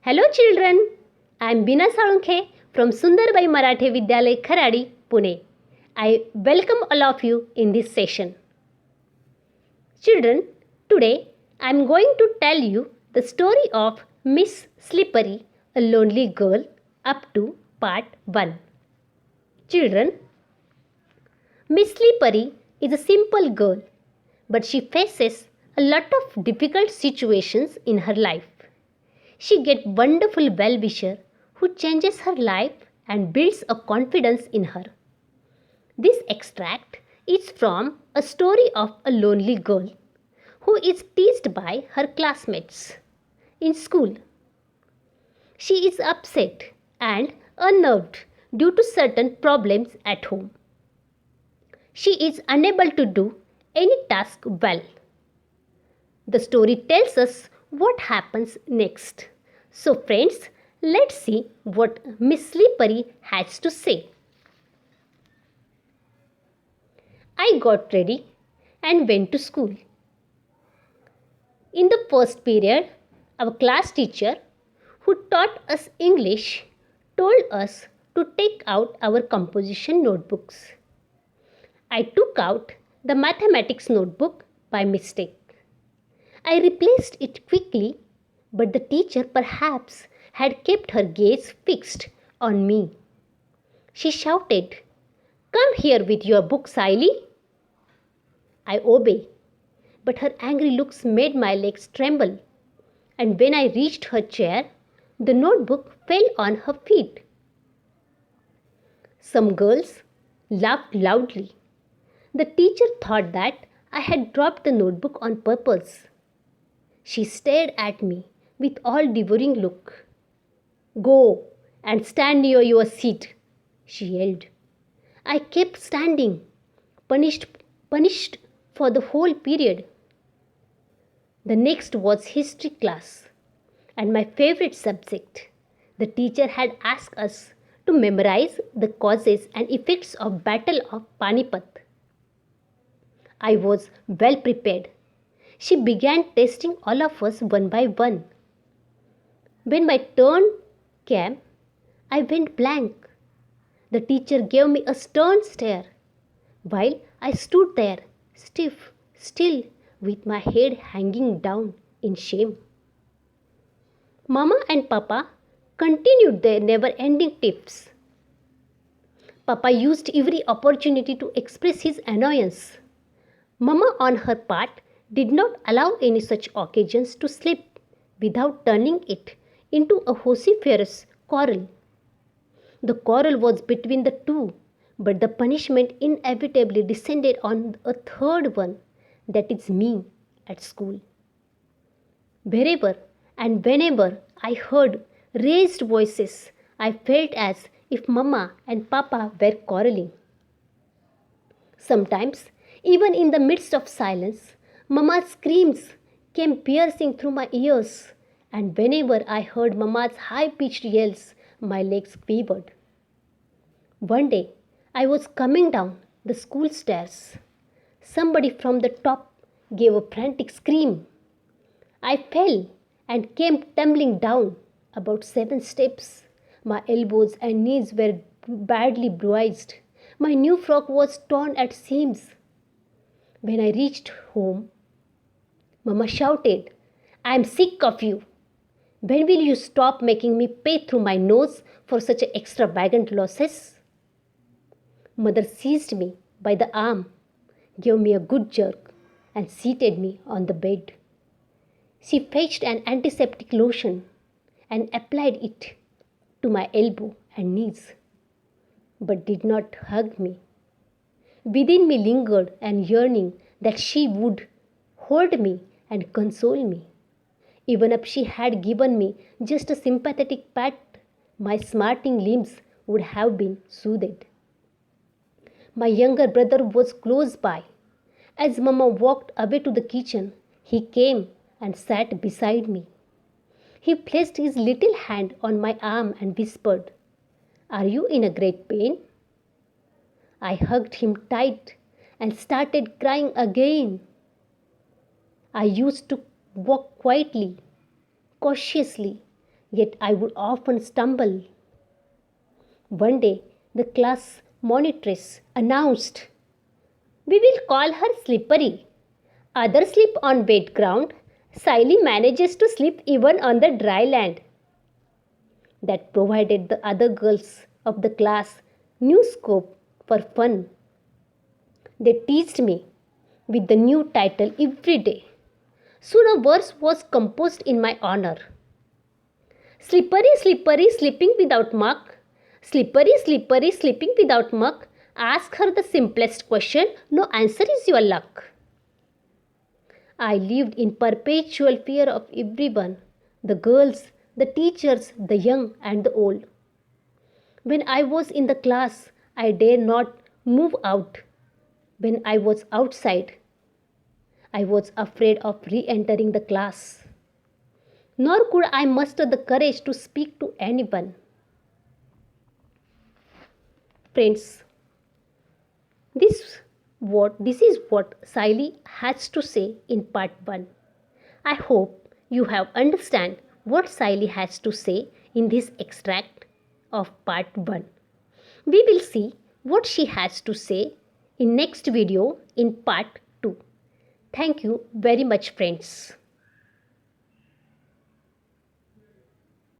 Hello children, I am Beena Salunkhe from Sundarbai Marathe Vidyalay Kharadi, Pune. I welcome all of you in this session. Children, today I am going to tell you the story of Miss Slippery, a lonely girl, up to part 1. Children, Miss Slippery is a simple girl, but she faces a lot of difficult situations in her life. She gets wonderful well-wisher who changes her life and builds a confidence in her. This extract is from a story of a lonely girl who is teased by her classmates in school. She is upset and unnerved due to certain problems at home. She is unable to do any task well. The story tells us what happens next. So friends, let's see what Miss Slippery has to say. I got ready and went to school. In the first period, our class teacher, who taught us English, told us to take out our composition notebooks. I took out the mathematics notebook by mistake. I replaced it quickly, but the teacher perhaps had kept her gaze fixed on me. She shouted, "Come here with your book, Siley." I obeyed, but her angry looks made my legs tremble, and when I reached her chair, the notebook fell on her feet. Some girls laughed loudly. The teacher thought that I had dropped the notebook on purpose. She stared at me with all-devouring look. "Go and stand near your seat," she yelled. I kept standing, punished for the whole period. The next was history class, and my favorite subject. The teacher had asked us to memorize the causes and effects of Battle of Panipat. I was well prepared. She began testing all of us one by one. When my turn came, I went blank. The teacher gave me a stern stare, while I stood there, stiff, still, with my head hanging down in shame. Mama and Papa continued their never-ending tiffs. Papa used every opportunity to express his annoyance. Mama, on her part, did not allow any such occasions to slip without turning it into a vociferous quarrel. The quarrel was between the two, but the punishment inevitably descended on a third one, that is me, at school. Wherever and whenever I heard raised voices, I felt as if Mama and Papa were quarreling. Sometimes, even in the midst of silence, Mama's screams came piercing through my ears, and whenever I heard Mama's high-pitched yells, my legs quivered. One day, I was coming down the school stairs. Somebody from the top gave a frantic scream. I fell and came tumbling down about 7 steps. My elbows and knees were badly bruised. My new frock was torn at seams. When I reached home, Mama shouted, "I am sick of you. When will you stop making me pay through my nose for such extravagant losses?" Mother seized me by the arm, gave me a good jerk, and seated me on the bed. She fetched an antiseptic lotion and applied it to my elbow and knees, but did not hug me. Within me lingered an yearning that she would hold me and console me. Even if she had given me just a sympathetic pat, my smarting limbs would have been soothed. My younger brother was close by. As Mama walked away to the kitchen, he came and sat beside me. He placed his little hand on my arm and whispered, "Are you in a great pain?" I hugged him tight and started crying again. I used to walk quietly, cautiously, yet I would often stumble. One day, the class monitress announced, "We will call her Slippery. Others sleep on wet ground. Siley manages to sleep even on the dry land." That provided the other girls of the class new scope for fun. They teased me with the new title every day. Soon a verse was composed in my honor. Slippery, slippery, sleeping without muck. Slippery, slippery, sleeping without muck. Ask her the simplest question, no answer is your luck. I lived in perpetual fear of everyone, the girls, the teachers, the young and the old. When I was in the class, I dared not move out. When I was outside, I was afraid of re-entering the class. Nor could I muster the courage to speak to anyone. Friends, this is what Siley has to say in part 1. I hope you have understand what Siley has to say in this extract of part 1. We will see what she has to say in next video in part 2. Thank you very much, friends.